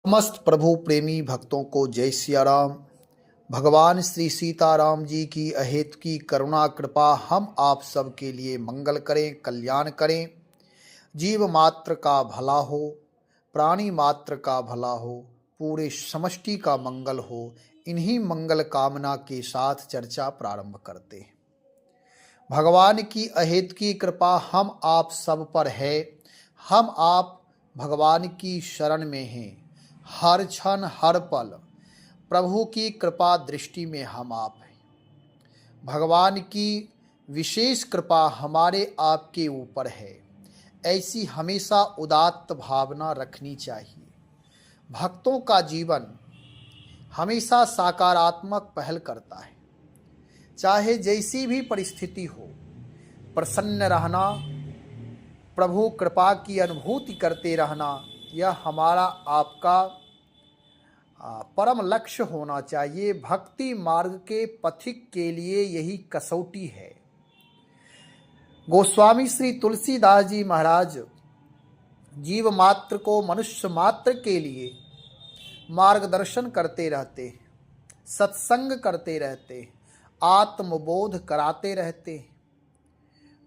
समस्त प्रभु प्रेमी भक्तों को जय सिया राम। भगवान श्री सीताराम जी की अहेत की करुणा कृपा हम आप सब के लिए मंगल करें, कल्याण करें। जीव मात्र का भला हो, प्राणी मात्र का भला हो, पूरे समष्टि का मंगल हो। इन्हीं मंगल कामना के साथ चर्चा प्रारंभ करते हैं। भगवान की अहेत की कृपा हम आप सब पर है। हम आप भगवान की शरण में हैं। हर क्षण हर पल प्रभु की कृपा दृष्टि में हम आप हैं। भगवान की विशेष कृपा हमारे आपके ऊपर है। ऐसी हमेशा उदात्त भावना रखनी चाहिए। भक्तों का जीवन हमेशा सकारात्मक पहल करता है। चाहे जैसी भी परिस्थिति हो, प्रसन्न रहना, प्रभु कृपा की अनुभूति करते रहना, यह हमारा आपका परम लक्ष्य होना चाहिए। भक्ति मार्ग के पथिक के लिए यही कसौटी है। गोस्वामी श्री तुलसीदास जी महाराज जीव मात्र को मनुष्य मात्र के लिए मार्गदर्शन करते रहते, सत्संग करते रहते, आत्मबोध कराते रहते।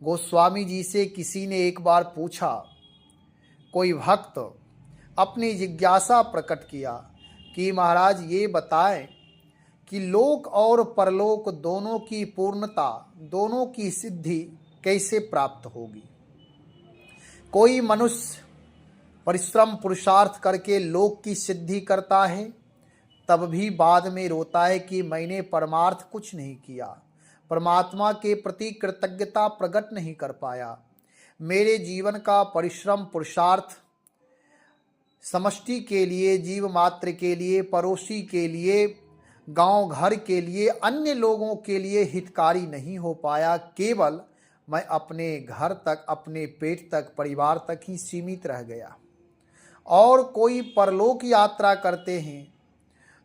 गोस्वामी जी से किसी ने एक बार पूछा, कोई भक्त अपनी जिज्ञासा प्रकट किया कि महाराज ये बताएं कि लोक और परलोक दोनों की पूर्णता, दोनों की सिद्धि कैसे प्राप्त होगी। कोई मनुष्य परिश्रम पुरुषार्थ करके लोक की सिद्धि करता है, तब भी बाद में रोता है कि मैंने परमार्थ कुछ नहीं किया, परमात्मा के प्रति कृतज्ञता प्रकट नहीं कर पाया। मेरे जीवन का परिश्रम पुरुषार्थ समष्टि के लिए, जीव मात्र के लिए, पड़ोसी के लिए, गांव घर के लिए, अन्य लोगों के लिए हितकारी नहीं हो पाया। केवल मैं अपने घर तक, अपने पेट तक, परिवार तक ही सीमित रह गया। और कोई परलोक यात्रा करते हैं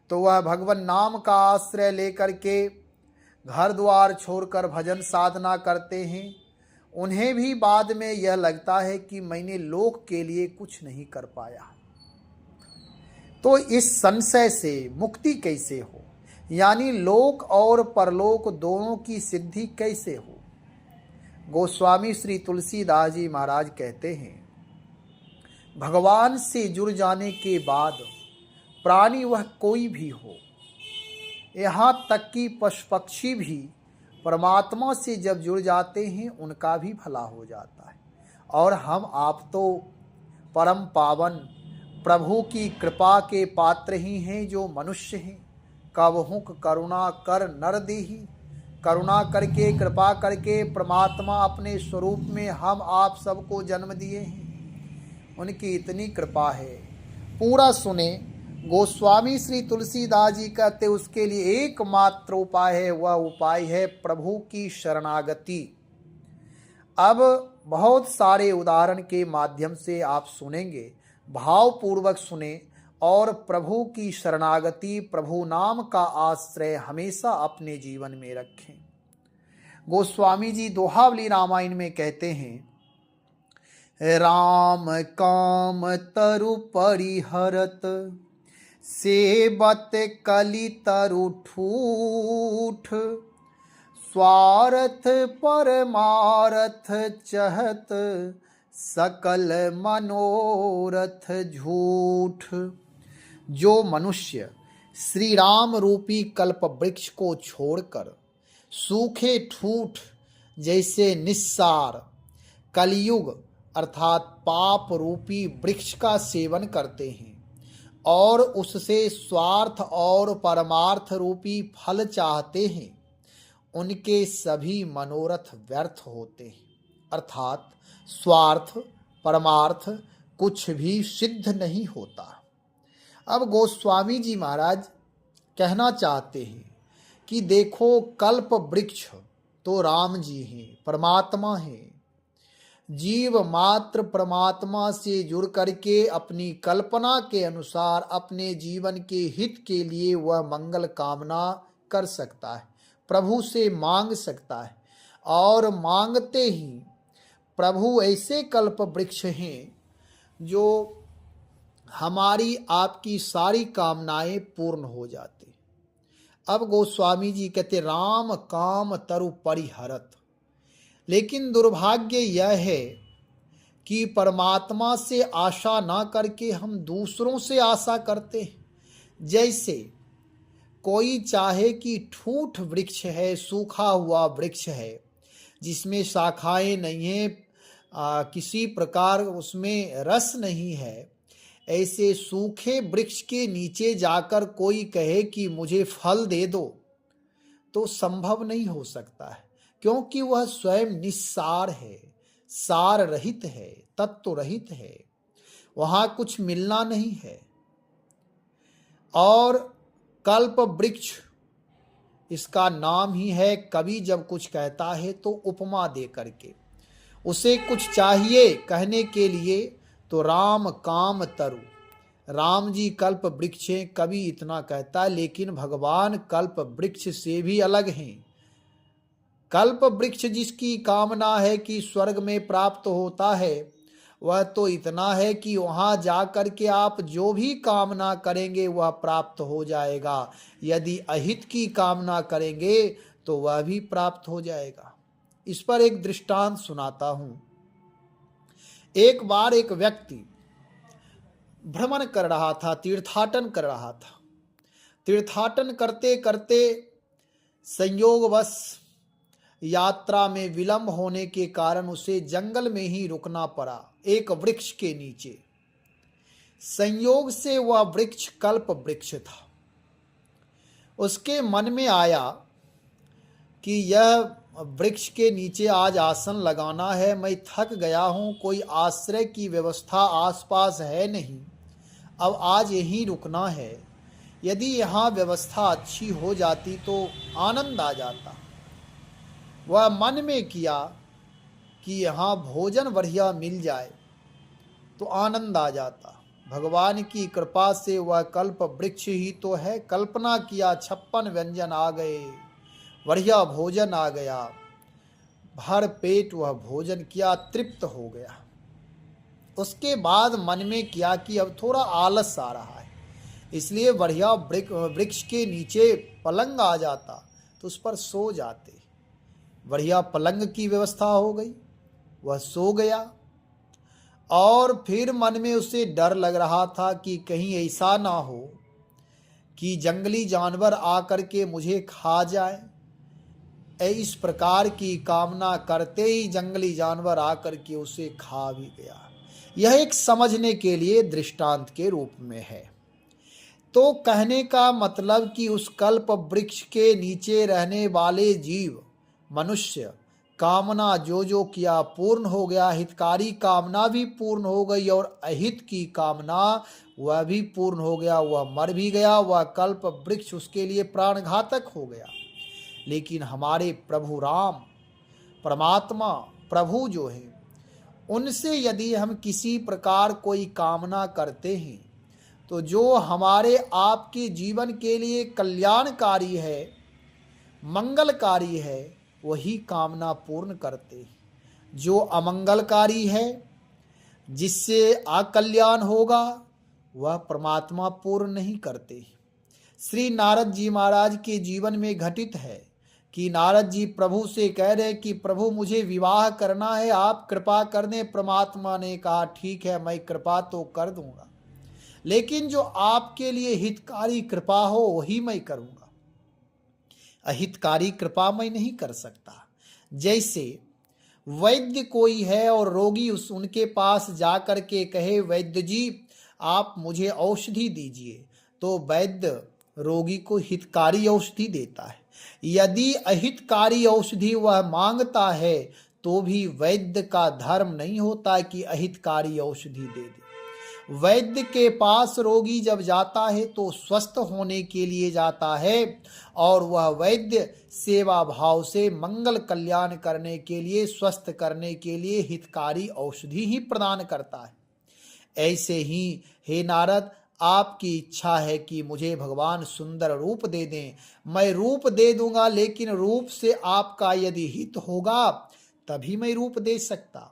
तो वह भगवान नाम का आश्रय लेकर के घर द्वार छोड़कर भजन साधना करते हैं। उन्हें भी बाद में यह लगता है कि मैंने लोक के लिए कुछ नहीं कर पाया। तो इस संशय से मुक्ति कैसे हो, यानी लोक और परलोक दोनों की सिद्धि कैसे हो। गोस्वामी श्री तुलसीदास जी महाराज कहते हैं, भगवान से जुड़ जाने के बाद प्राणी वह कोई भी हो, यहाँ तक कि पशु पक्षी भी परमात्मा से जब जुड़ जाते हैं उनका भी भला हो जाता है। और हम आप तो परम पावन प्रभु की कृपा के पात्र ही हैं जो मनुष्य हैं। कवहुक करुणा कर नर देहि, करुणा करके, कृपा करके परमात्मा अपने स्वरूप में हम आप सबको जन्म दिए हैं। उनकी इतनी कृपा है। पूरा सुने। गोस्वामी श्री तुलसीदास जी कहते उसके लिए एकमात्र उपाय है, वह उपाय है प्रभु की शरणागति। अब बहुत सारे उदाहरण के माध्यम से आप सुनेंगे, भावपूर्वक सुने और प्रभु की शरणागति, प्रभु नाम का आश्रय हमेशा अपने जीवन में रखें। गोस्वामी जी दोहावली रामायण में कहते हैं, राम काम तरु परिहरत, सेबत कलि तरु ठूठ, स्वार्थ परमारथ चहत, सकल मनोरथ झूठ। जो मनुष्य श्री राम रूपी कल्प वृक्ष को छोड़कर सूखे ठूठ जैसे निस्सार कलयुग अर्थात पाप रूपी वृक्ष का सेवन करते हैं और उससे स्वार्थ और परमार्थ रूपी फल चाहते हैं, उनके सभी मनोरथ व्यर्थ होते हैं। अर्थात स्वार्थ परमार्थ कुछ भी सिद्ध नहीं होता। अब गोस्वामी जी महाराज कहना चाहते हैं कि देखो, कल्प वृक्ष तो राम जी हैं, परमात्मा हैं। जीव मात्र परमात्मा से जुड़ करके अपनी कल्पना के अनुसार अपने जीवन के हित के लिए वह मंगल कामना कर सकता है, प्रभु से मांग सकता है। और मांगते ही प्रभु ऐसे कल्प वृक्ष हैं जो हमारी आपकी सारी कामनाएं पूर्ण हो जाती। अब गोस्वामी जी कहते राम काम तरु परिहरत। लेकिन दुर्भाग्य यह है कि परमात्मा से आशा ना करके हम दूसरों से आशा करते हैं। जैसे कोई चाहे कि ठूठ वृक्ष है, सूखा हुआ वृक्ष है जिसमें शाखाएं नहीं है, किसी प्रकार उसमें रस नहीं है, ऐसे सूखे वृक्ष के नीचे जाकर कोई कहे कि मुझे फल दे दो तो संभव नहीं हो सकता है, क्योंकि वह स्वयं निस्सार है, सार रहित है, तत्व रहित है, वहां कुछ मिलना नहीं है। और कल्प वृक्ष इसका नाम ही है। कवि जब कुछ कहता है तो उपमा दे करके, उसे कुछ चाहिए कहने के लिए तो राम काम तरु, राम जी कल्प वृक्ष हैं, कवि इतना कहता है। लेकिन भगवान कल्प वृक्ष से भी अलग हैं। कल्प वृक्ष जिसकी कामना है कि स्वर्ग में प्राप्त होता है, वह तो इतना है कि वहां जाकर के आप जो भी कामना करेंगे वह प्राप्त हो जाएगा। यदि अहित की कामना करेंगे तो वह भी प्राप्त हो जाएगा। इस पर एक दृष्टांत सुनाता हूं। एक बार एक व्यक्ति भ्रमण कर रहा था, तीर्थाटन कर रहा था। तीर्थाटन करते करते संयोगवश यात्रा में विलंब होने के कारण उसे जंगल में ही रुकना पड़ा, एक वृक्ष के नीचे। संयोग से वह वृक्ष कल्प वृक्ष था। उसके मन में आया कि यह वृक्ष के नीचे आज आसन लगाना है, मैं थक गया हूं, कोई आश्रय की व्यवस्था आसपास है नहीं, अब आज यहीं रुकना है। यदि यहाँ व्यवस्था अच्छी हो जाती तो आनंद आ जाता। वह मन में किया कि यहाँ भोजन बढ़िया मिल जाए तो आनंद आ जाता। भगवान की कृपा से वह कल्प वृक्ष ही तो है। कल्पना किया 56 व्यंजन आ गए, बढ़िया भोजन आ गया, भर पेट वह भोजन किया, तृप्त हो गया। उसके बाद मन में किया कि अब थोड़ा आलस आ रहा है, इसलिए बढ़िया वृक्ष के नीचे पलंग आ जाता तो उस पर सो जाते। बढ़िया पलंग की व्यवस्था हो गई, वह सो गया। और फिर मन में उसे डर लग रहा था कि कहीं ऐसा ना हो कि जंगली जानवर आकर के मुझे खा जाए। इस प्रकार की कामना करते ही जंगली जानवर आकर के उसे खा भी गया। यह एक समझने के लिए दृष्टांत के रूप में है। तो कहने का मतलब कि उस कल्प वृक्ष के नीचे रहने वाले जीव मनुष्य कामना जो जो किया पूर्ण हो गया, हितकारी कामना भी पूर्ण हो गई और अहित की कामना वह भी पूर्ण हो गया। वह मर भी गया, वह कल्प वृक्ष उसके लिए प्राणघातक हो गया। लेकिन हमारे प्रभु राम परमात्मा प्रभु जो है, उनसे यदि हम किसी प्रकार कोई कामना करते हैं तो जो हमारे आपके जीवन के लिए कल्याणकारी है, मंगलकारी है, वही कामना पूर्ण करते हैं। जो अमंगलकारी है, जिससे अकल्याण होगा, वह परमात्मा पूर्ण नहीं करते। श्री नारद जी महाराज के जीवन में घटित है कि नारद जी प्रभु से कह रहे कि प्रभु मुझे विवाह करना है, आप कृपा कर दें। परमात्मा ने कहा ठीक है, मैं कृपा तो कर दूंगा, लेकिन जो आपके लिए हितकारी कृपा हो वही मैं करूंगा, अहितकारी कृपा मैं नहीं कर सकता। जैसे वैद्य कोई है और रोगी उनके पास जाकर के कहे वैद्य जी आप मुझे औषधि दीजिए, तो वैद्य रोगी को हितकारी औषधि देता है। यदि अहितकारी औषधि वह मांगता है तो भी वैद्य का धर्म नहीं होता कि अहितकारी औषधि दे दे। वैद्य के पास रोगी जब जाता है तो स्वस्थ होने के लिए जाता है और वह वैद्य सेवा भाव से मंगल कल्याण करने के लिए, स्वस्थ करने के लिए हितकारी औषधि ही प्रदान करता है। ऐसे ही हे नारद, आपकी इच्छा है कि मुझे भगवान सुंदर रूप दे दें, मैं रूप दे दूंगा, लेकिन रूप से आपका यदि हित होगा तभी मैं रूप दे सकता।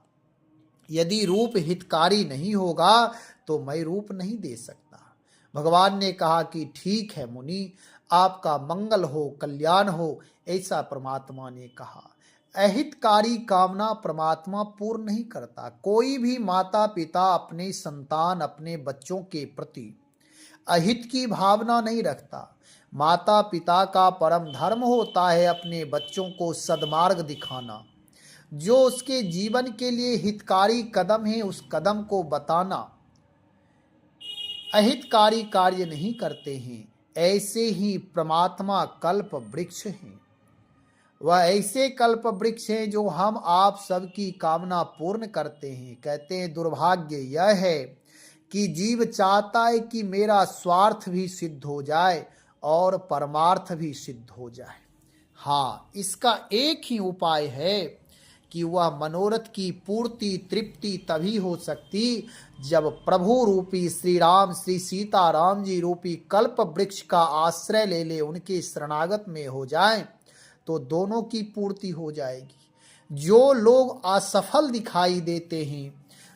यदि रूप हितकारी नहीं होगा तो मैं रूप नहीं दे सकता। भगवान ने कहा कि ठीक है मुनि, आपका मंगल हो, कल्याण हो, ऐसा परमात्मा ने कहा। अहितकारी कामना परमात्मा पूर्ण नहीं करता। कोई भी माता पिता अपने संतान, अपने बच्चों के प्रति अहित की भावना नहीं रखता। माता पिता का परम धर्म होता है अपने बच्चों को सद्मार्ग दिखाना। जो उसके जीवन के लिए हितकारी कदम है उस कदम को बताना। अहितकारी कार्य नहीं करते हैं। ऐसे ही परमात्मा कल्प वृक्ष हैं। वह ऐसे कल्प वृक्ष हैं जो हम आप सबकी कामना पूर्ण करते हैं। कहते हैं दुर्भाग्य यह है कि जीव चाहता है कि मेरा स्वार्थ भी सिद्ध हो जाए और परमार्थ भी सिद्ध हो जाए। हाँ, इसका एक ही उपाय है कि वह मनोरथ की पूर्ति तृप्ति तभी हो सकती जब प्रभु रूपी श्री राम, श्री सीताराम जी रूपी कल्प वृक्ष का आश्रय ले ले, उनके शरणागत में हो जाए तो दोनों की पूर्ति हो जाएगी। जो लोग असफल दिखाई देते हैं,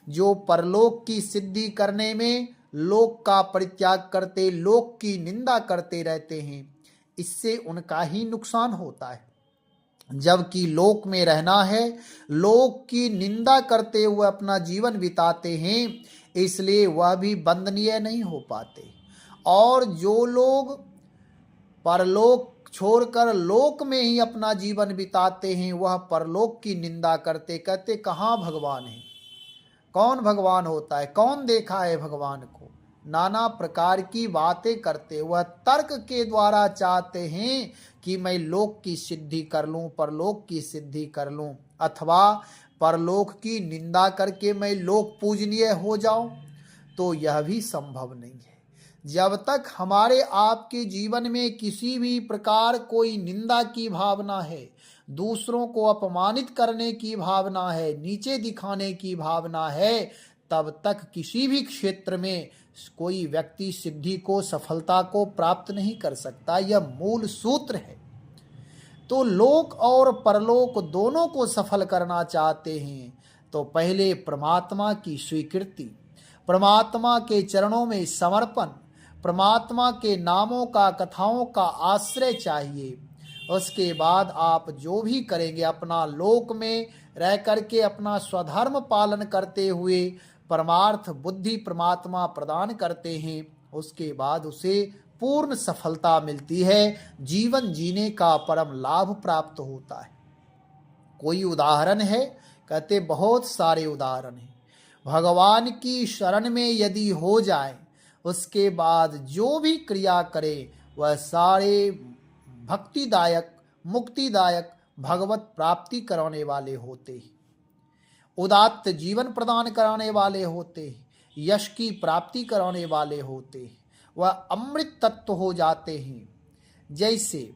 जो परलोक की सिद्धि करने में लोक का परित्याग करते, लोक की निंदा करते रहते हैं, इससे उनका ही नुकसान होता है। जबकि लोक में रहना है, लोक की निंदा करते हुए अपना जीवन बिताते हैं, इसलिए वह भी वंदनीय नहीं हो पाते। और जो लोग परलोक छोड़कर लोक में ही अपना जीवन बिताते हैं, वह परलोक की निंदा करते, कहते कहाँ भगवान है, कौन भगवान होता है, कौन देखा है भगवान को, नाना प्रकार की बातें करते। वह तर्क के द्वारा चाहते हैं कि मैं लोक की सिद्धि कर लूं, परलोक की सिद्धि कर लूं, अथवा परलोक की निंदा करके मैं लोक पूजनीय हो जाऊं, तो यह भी संभव नहीं है। जब तक हमारे आपके जीवन में किसी भी प्रकार कोई निंदा की भावना है, दूसरों को अपमानित करने की भावना है, नीचे दिखाने की भावना है, तब तक किसी भी क्षेत्र में कोई व्यक्ति सिद्धि को, सफलता को प्राप्त नहीं कर सकता। यह मूल सूत्र है। तो लोक और परलोक दोनों को सफल करना चाहते हैं तो पहले परमात्मा की स्वीकृति, परमात्मा के चरणों में समर्पण, परमात्मा के नामों का, कथाओं का आश्रय चाहिए। उसके बाद आप जो भी करेंगे, अपना लोक में रह करके अपना स्वधर्म पालन करते हुए परमार्थ बुद्धि परमात्मा प्रदान करते हैं, उसके बाद उसे पूर्ण सफलता मिलती है, जीवन जीने का परम लाभ प्राप्त होता है। कोई उदाहरण है? कहते बहुत सारे उदाहरण हैं। भगवान की शरण में यदि हो जाए, उसके बाद जो भी क्रिया करे वह सारे भक्तिदायक, मुक्तिदायक, भगवत प्राप्ति कराने वाले होते हैं, उदात्त जीवन प्रदान कराने वाले होते हैं, यश की प्राप्ति कराने वाले होते हैं, वह अमृत तत्व हो जाते हैं। जैसे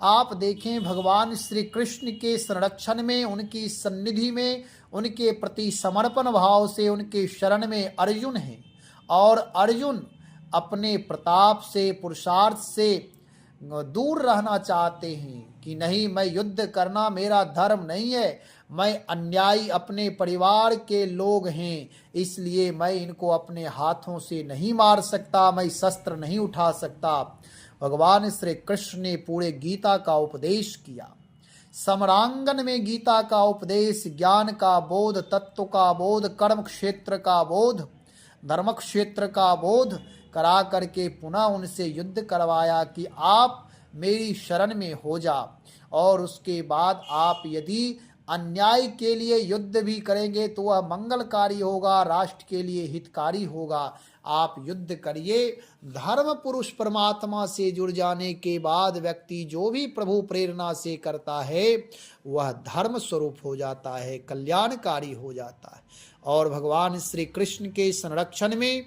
आप देखें भगवान श्री कृष्ण के संरक्षण में, उनकी सन्निधि में, उनके प्रति समर्पण भाव से उनके शरण में अर्जुन हैं, और अर्जुन अपने प्रताप से, पुरुषार्थ से दूर रहना चाहते हैं कि नहीं, मैं युद्ध करना मेरा धर्म नहीं है, मैं अन्यायी अपने परिवार के लोग हैं, इसलिए मैं इनको अपने हाथों से नहीं मार सकता, मैं शस्त्र नहीं उठा सकता। भगवान श्री कृष्ण ने पूरे गीता का उपदेश किया, समरांगन में गीता का उपदेश, ज्ञान का बोध, तत्व का बोध, कर्म क्षेत्र का बोध, धर्म क्षेत्र का बोध करा करके पुनः उनसे युद्ध करवाया कि आप मेरी शरण में हो जा, और उसके बाद आप यदि अन्याय के लिए युद्ध भी करेंगे तो वह मंगलकारी होगा, राष्ट्र के लिए हितकारी होगा। आप युद्ध करिए। धर्म पुरुष परमात्मा से जुड़ जाने के बाद व्यक्ति जो भी प्रभु प्रेरणा से करता है वह धर्म स्वरूप हो जाता है, कल्याणकारी हो जाता है। और भगवान श्री कृष्ण के संरक्षण में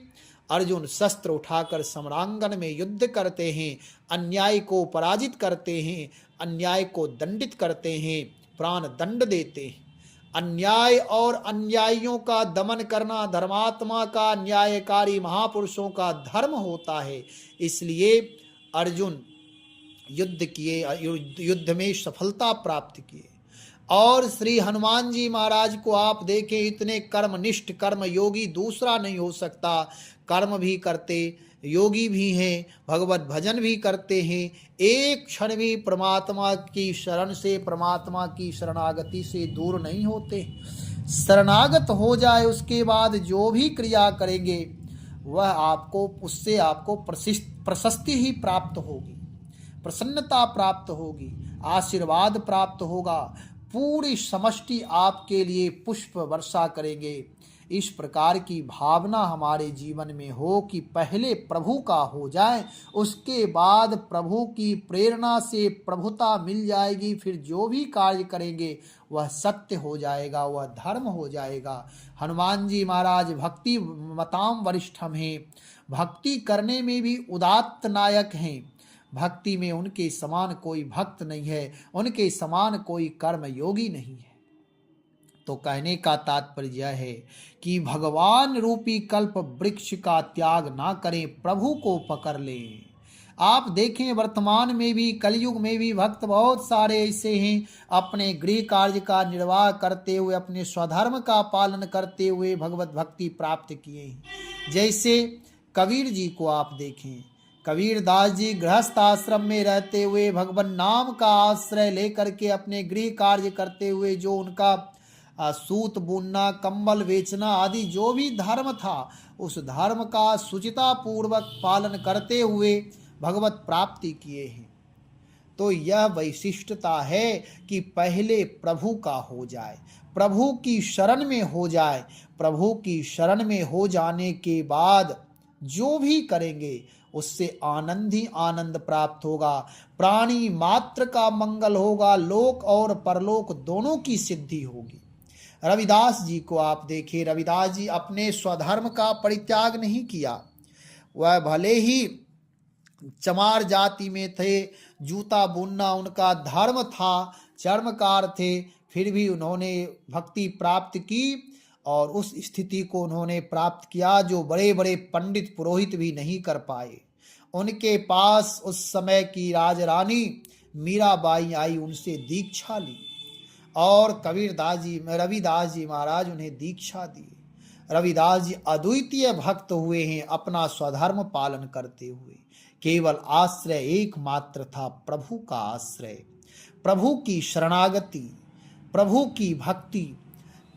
अर्जुन शस्त्र उठाकर समरांगन में युद्ध करते हैं, अन्याय को पराजित करते हैं, अन्याय को दंडित करते हैं, प्राण दंड देते हैं। अन्याय और अन्यायियों का दमन करना धर्मात्मा का, न्यायकारी महापुरुषों का धर्म होता है। इसलिए अर्जुन युद्ध किए, युद्ध में सफलता प्राप्त किए। और श्री हनुमान जी महाराज को आप देखें, इतने कर्मनिष्ठ कर्म योगी दूसरा नहीं हो सकता। कर्म भी करते, योगी भी हैं, भगवत भजन भी करते हैं, एक क्षण भी परमात्मा की शरण से, परमात्मा की शरणागति से दूर नहीं होते। शरणागत हो जाए उसके बाद जो भी क्रिया करेंगे वह आपको, उससे आपको प्रशस्ति ही प्राप्त होगी, प्रसन्नता प्राप्त होगी, आशीर्वाद प्राप्त होगा, पूरी समष्टि आपके लिए पुष्प वर्षा करेंगे। इस प्रकार की भावना हमारे जीवन में हो कि पहले प्रभु का हो जाए, उसके बाद प्रभु की प्रेरणा से प्रभुता मिल जाएगी। फिर जो भी कार्य करेंगे वह सत्य हो जाएगा, वह धर्म हो जाएगा। हनुमान जी महाराज भक्ति मताम वरिष्ठम हैं, भक्ति करने में भी उदात्त नायक हैं। भक्ति में उनके समान कोई भक्त नहीं है, उनके समान कोई कर्म योगी नहीं है। तो कहने का तात्पर्य यह है कि भगवान रूपी कल्प वृक्ष का त्याग ना करें, प्रभु को पकड़ लें। आप देखें वर्तमान में भी, कलयुग में भी भक्त बहुत सारे ऐसे हैं, अपने गृह कार्य का निर्वाह करते हुए, अपने स्वधर्म का पालन करते हुए भगवत भक्ति प्राप्त किए हैं। जैसे कबीर जी को आप देखें, कबीर दास जी गृहस्थ आश्रम में रहते हुए भगवान नाम का आश्रय लेकर के अपने गृह कार्य करते हुए, जो उनका सूत बुनना, कंबल बेचना आदि जो भी धर्म था, उस धर्म का सुचिता पूर्वक पालन करते हुए भगवत प्राप्ति किए हैं। तो यह वैशिष्टता है कि पहले प्रभु का हो जाए, प्रभु की शरण में हो जाए। प्रभु की शरण में हो जाने के बाद जो भी करेंगे उससे आनंद ही आनंद प्राप्त होगा, प्राणी मात्र का मंगल होगा, लोक और परलोक दोनों की सिद्धि होगी। रविदास जी को आप देखिए, रविदास जी अपने स्वधर्म का परित्याग नहीं किया। वह भले ही चमार जाति में थे, जूता बुनना उनका धर्म था, चर्मकार थे, फिर भी उन्होंने भक्ति प्राप्त की और उस स्थिति को उन्होंने प्राप्त किया जो बड़े बड़े पंडित पुरोहित भी नहीं कर पाए। उनके पास उस समय की राजरानी मीराबाई आई, उनसे दीक्षा ली और रविदास जी महाराज उन्हें दीक्षा दी। रविदास जी अद्वितीय भक्त हुए हैं, अपना स्वधर्म पालन करते हुए। केवल आश्रय एकमात्र था, प्रभु का आश्रय, प्रभु की शरणागति, प्रभु की भक्ति।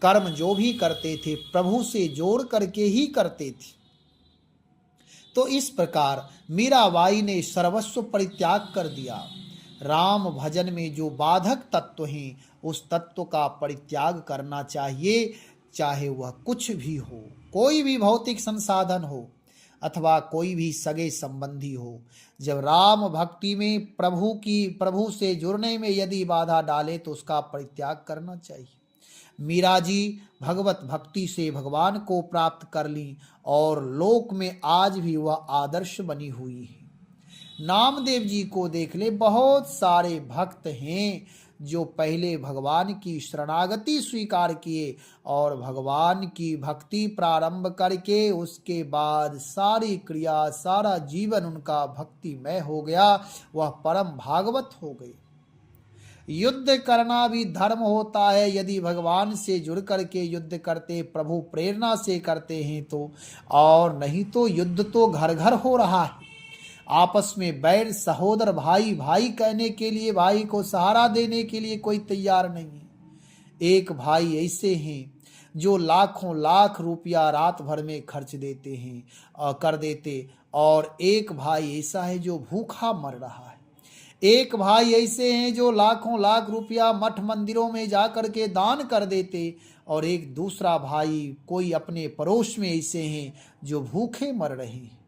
कर्म जो भी करते थे प्रभु से जोड़ करके ही करते थे। तो इस प्रकार मीराबाई ने सर्वस्व परित्याग कर दिया। राम भजन में जो बाधक तत्व हैं उस तत्व का परित्याग करना चाहिए, चाहे वह कुछ भी हो, कोई भी भौतिक संसाधन हो अथवा कोई भी सगे संबंधी हो। जब राम भक्ति में प्रभु से जुड़ने में यदि बाधा डाले तो उसका परित्याग करना चाहिए। मीरा जी भगवत भक्ति से भगवान को प्राप्त कर ली और लोक में आज भी वह आदर्श बनी हुई है। नामदेव जी को देख ले, बहुत सारे भक्त हैं जो पहले भगवान की शरणागति स्वीकार किए और भगवान की भक्ति प्रारंभ करके उसके बाद सारी क्रिया, सारा जीवन उनका भक्तिमय हो गया, वह परम भागवत हो गए। युद्ध करना भी धर्म होता है, यदि भगवान से जुड़ करके युद्ध करते, प्रभु प्रेरणा से करते हैं तो, और नहीं तो युद्ध तो घर घर हो रहा है। आपस में बैर, सहोदर, भाई भाई कहने के लिए, भाई को सहारा देने के लिए कोई तैयार नहीं है। एक भाई ऐसे हैं जो लाखों लाख रुपया रात भर में खर्च देते हैं कर देते, और एक भाई ऐसा है जो भूखा मर रहा है। एक भाई ऐसे हैं जो लाखों लाख रुपया मठ मंदिरों में जाकर के दान कर देते, और एक दूसरा भाई कोई अपने पड़ोस में ऐसे हैं जो भूखे मर रहे हैं।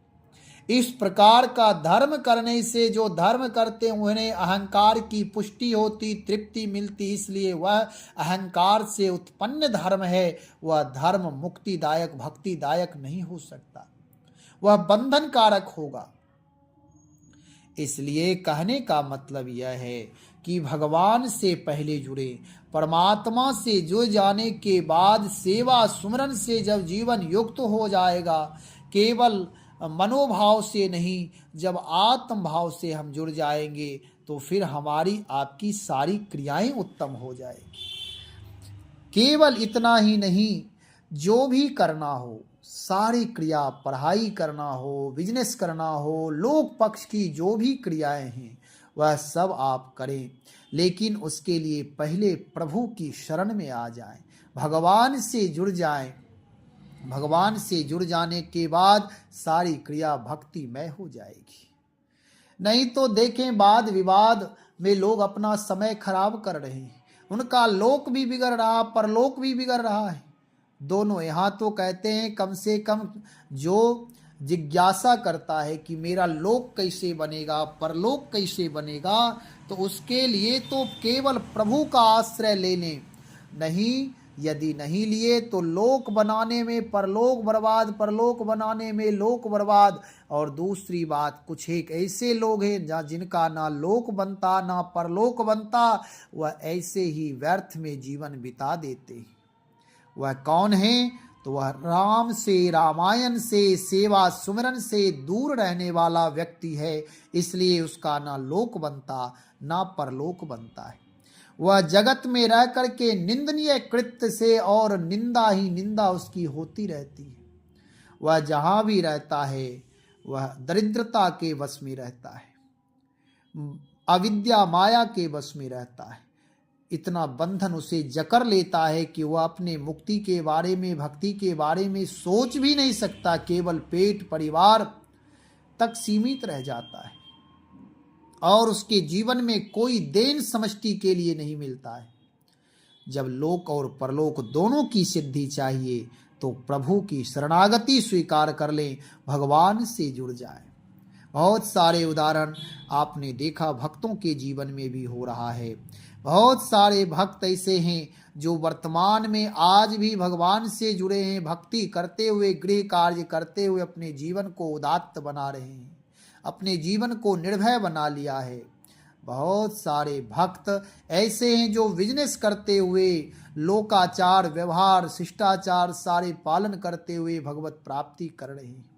इस प्रकार का धर्म करने से जो धर्म करते उन्हें अहंकार की पुष्टि होती, तृप्ति मिलती, इसलिए वह अहंकार से उत्पन्न धर्म है। वह धर्म मुक्तिदायक, भक्तिदायक नहीं हो सकता, वह बंधन कारक होगा। इसलिए कहने का मतलब यह है कि भगवान से पहले जुड़े, परमात्मा से जुड़ जाने के बाद सेवा सुमरन से जब जीवन युक्त हो जाएगा, केवल मनोभाव से नहीं, जब आत्म भाव से हम जुड़ जाएंगे तो फिर हमारी आपकी सारी क्रियाएं उत्तम हो जाएगी। केवल इतना ही नहीं, जो भी करना हो, सारी क्रिया, पढ़ाई करना हो, बिजनेस करना हो, लोक पक्ष की जो भी क्रियाएं हैं वह सब आप करें, लेकिन उसके लिए पहले प्रभु की शरण में आ जाएं, भगवान से जुड़ जाएं। भगवान से जुड़ जाने के बाद सारी क्रिया भक्तिमय हो जाएगी। नहीं तो देखें, वाद विवाद में लोग अपना समय खराब कर रहे हैं, उनका लोक भी बिगड़ रहा, परलोक भी बिगड़ रहा है दोनों। यहाँ तो कहते हैं कम से कम जो जिज्ञासा करता है कि मेरा लोक कैसे बनेगा, परलोक कैसे बनेगा, तो उसके लिए तो केवल प्रभु का आश्रय ले लें। नहीं, यदि नहीं लिए तो लोक बनाने में परलोक बर्बाद, परलोक बनाने में लोक बर्बाद। और दूसरी बात, कुछ एक ऐसे लोग हैं जहाँ जिनका ना लोक बनता ना परलोक बनता, वह ऐसे ही व्यर्थ में जीवन बिता देते हैं। वह कौन है? तो वह राम से, रामायण से, सेवा सुमिरन से दूर रहने वाला व्यक्ति है। इसलिए उसका ना लोक बनता ना परलोक बनता है। वह जगत में रह करके निंदनीय कृत्य से और निंदा ही निंदा उसकी होती रहती है। वह जहां भी रहता है वह दरिद्रता के वश में रहता है, अविद्या माया के वश में रहता है। इतना बंधन उसे जकड़ लेता है कि वह अपने मुक्ति के बारे में, भक्ति के बारे में सोच भी नहीं सकता, केवल पेट परिवार तक सीमित रह जाता है और उसके जीवन में कोई देन समष्टि के लिए नहीं मिलता है। जब लोक और परलोक दोनों की सिद्धि चाहिए तो प्रभु की शरणागति स्वीकार कर लें, भगवान से जुड़ जाए। बहुत सारे उदाहरण आपने देखा भक्तों के जीवन में भी हो रहा है। बहुत सारे भक्त ऐसे हैं जो वर्तमान में आज भी भगवान से जुड़े हैं, भक्ति करते हुए, गृह कार्य करते हुए अपने जीवन को उदात्त बना रहे हैं, अपने जीवन को निर्भय बना लिया है। बहुत सारे भक्त ऐसे हैं जो बिजनेस करते हुए, लोकाचार, व्यवहार, शिष्टाचार सारे पालन करते हुए भगवत प्राप्ति कर रहे हैं।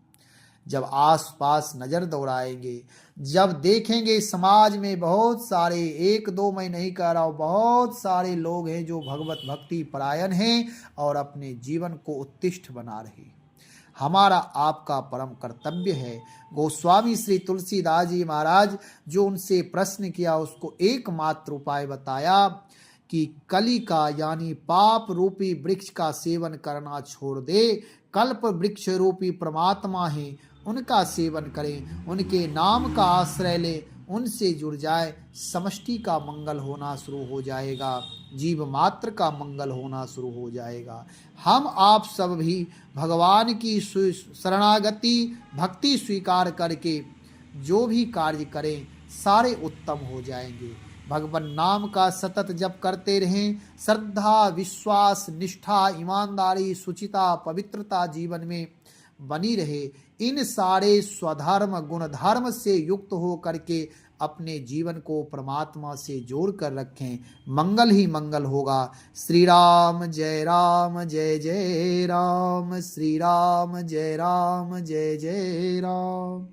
जब आसपास नजर दौड़ाएंगे, जब देखेंगे समाज में बहुत सारे, एक दो मैं नहीं कह रहा हूँ, बहुत सारे लोग हैं जो भगवत भक्ति परायण हैं और अपने जीवन को उत्तिष्ठ बना रहे हैं। हमारा आपका परम कर्तव्य है। गोस्वामी श्री तुलसीदास जी महाराज जो उनसे प्रश्न किया, उसको एकमात्र उपाय बताया कि कली का यानी पाप रूपी वृक्ष का सेवन करना छोड़ दे, कल्प वृक्ष रूपी परमात्मा है, उनका सेवन करें, उनके नाम का आश्रय ले, उनसे जुड़ जाए, समष्टि का मंगल होना शुरू हो जाएगा, जीव मात्र का मंगल होना शुरू हो जाएगा। हम आप सब भी भगवान की शरणागति भक्ति स्वीकार करके जो भी कार्य करें सारे उत्तम हो जाएंगे। भगवान नाम का सतत जप करते रहें, श्रद्धा, विश्वास, निष्ठा, ईमानदारी, शुचिता, पवित्रता जीवन में बनी रहे। इन सारे स्वधर्म गुण धर्म से युक्त हो करके अपने जीवन को परमात्मा से जोड़ कर रखें, मंगल ही मंगल होगा। श्री राम जय राम जय जय राम, श्री राम जय राम जय जय राम।